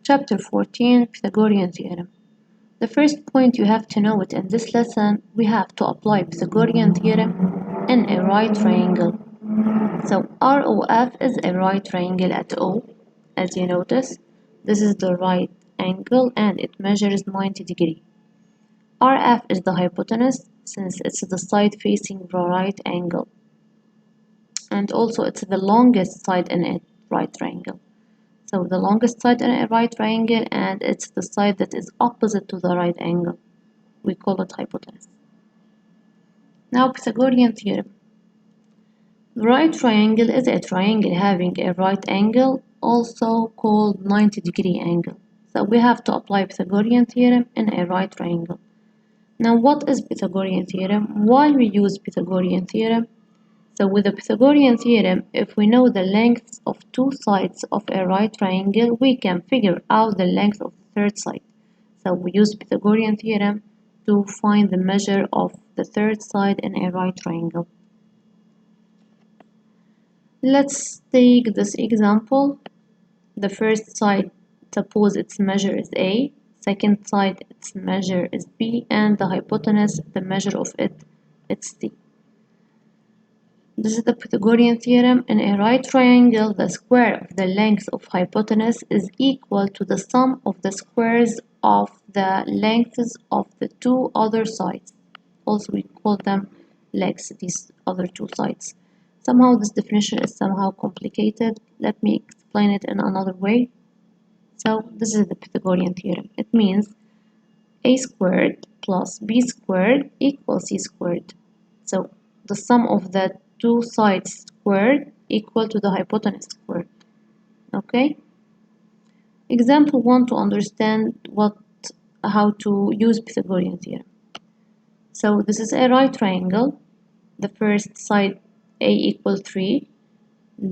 Chapter 14, Pythagorean theorem. The first point you have to know it in this lesson, we have to apply Pythagorean theorem in a right triangle. So ROF is a right triangle at O. As you notice, this is the right angle and it measures 90 degrees. RF is the hypotenuse since it's the side facing the right angle. And also it's the longest side in a right triangle. So the longest side in a right triangle and it's the side that is opposite to the right angle. We call it hypotenuse. Now Pythagorean theorem. The right triangle is a triangle having a right angle, also called 90-degree angle. So we have to apply Pythagorean theorem in a right triangle. Now what is Pythagorean theorem? Why we use Pythagorean theorem? So with the Pythagorean theorem, if we know the lengths of two sides of a right triangle, we can figure out the length of the third side. So we use Pythagorean theorem to find the measure of the third side in a right triangle. Let's take this example. The first side, suppose its measure is A, second side its measure is B, and the hypotenuse, the measure of it's C. This is the Pythagorean theorem. In a right triangle, the square of the length of hypotenuse is equal to the sum of the squares of the lengths of the two other sides. Also, we call them legs, these other two sides. Somehow this definition is somehow complicated. Let me explain it in another way. So this is the Pythagorean theorem. It means a squared plus b squared equals c squared. So the sum of the two sides squared equal to the hypotenuse squared. Okay? Example 1 to understand how to use Pythagorean theorem. So this is a right triangle. The first side a equal 3,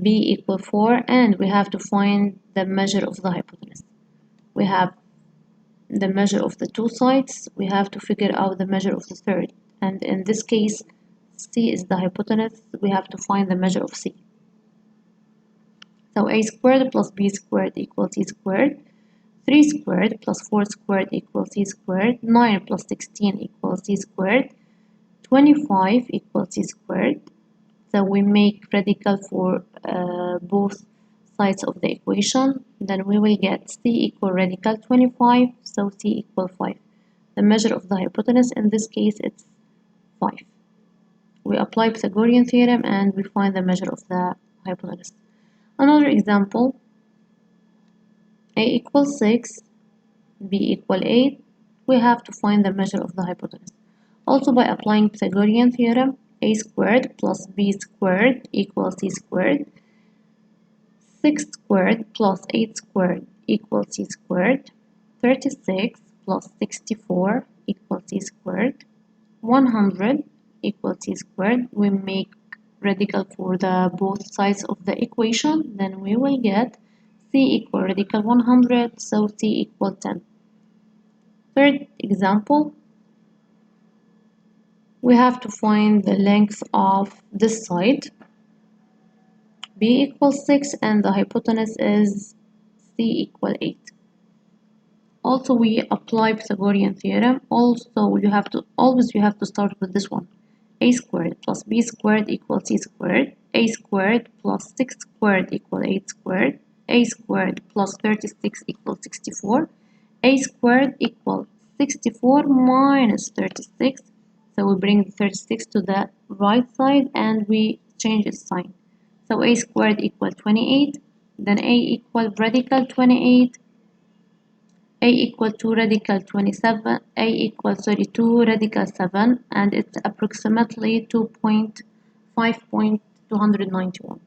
b equal 4, and we have to find the measure of the hypotenuse. We have the measure of the two sides, we have to figure out the measure of the third, and in this case C is the hypotenuse, we have to find the measure of C. So a squared plus b squared equals c squared, 3 squared plus 4 squared equals c squared, 9 plus 16 equals c squared, 25 equals c squared. So we make radical for both sides of the equation, then we will get c equal radical 25, so c equal 5. The measure of the hypotenuse in this case it's 5. We apply Pythagorean theorem and we find the measure of the hypotenuse. Another example, a equals 6, b equal 8, we have to find the measure of the hypotenuse. Also by applying Pythagorean theorem, a squared plus b squared equals c squared, 6 squared plus 8 squared equals c squared, 36 plus 64 equals c squared, 100 equals c squared. We make radical for the both sides of the equation, then we will get c equal radical 100, so c equal 10. Third example, we have to find the length of this side. B equals 6 and the hypotenuse is C equal 8. Also we apply Pythagorean theorem. Also you have to start with this one. A squared plus b squared equals c squared. A squared plus 6 squared equals 8 squared. A squared plus 36 equals 64. A squared equals 64 minus 36. So we bring the 36 to the right side and we change its sign. So a squared equals 28, then a equals radical 28, a equals 2 radical 27, a equals 32 radical 7, and it's approximately 5.291.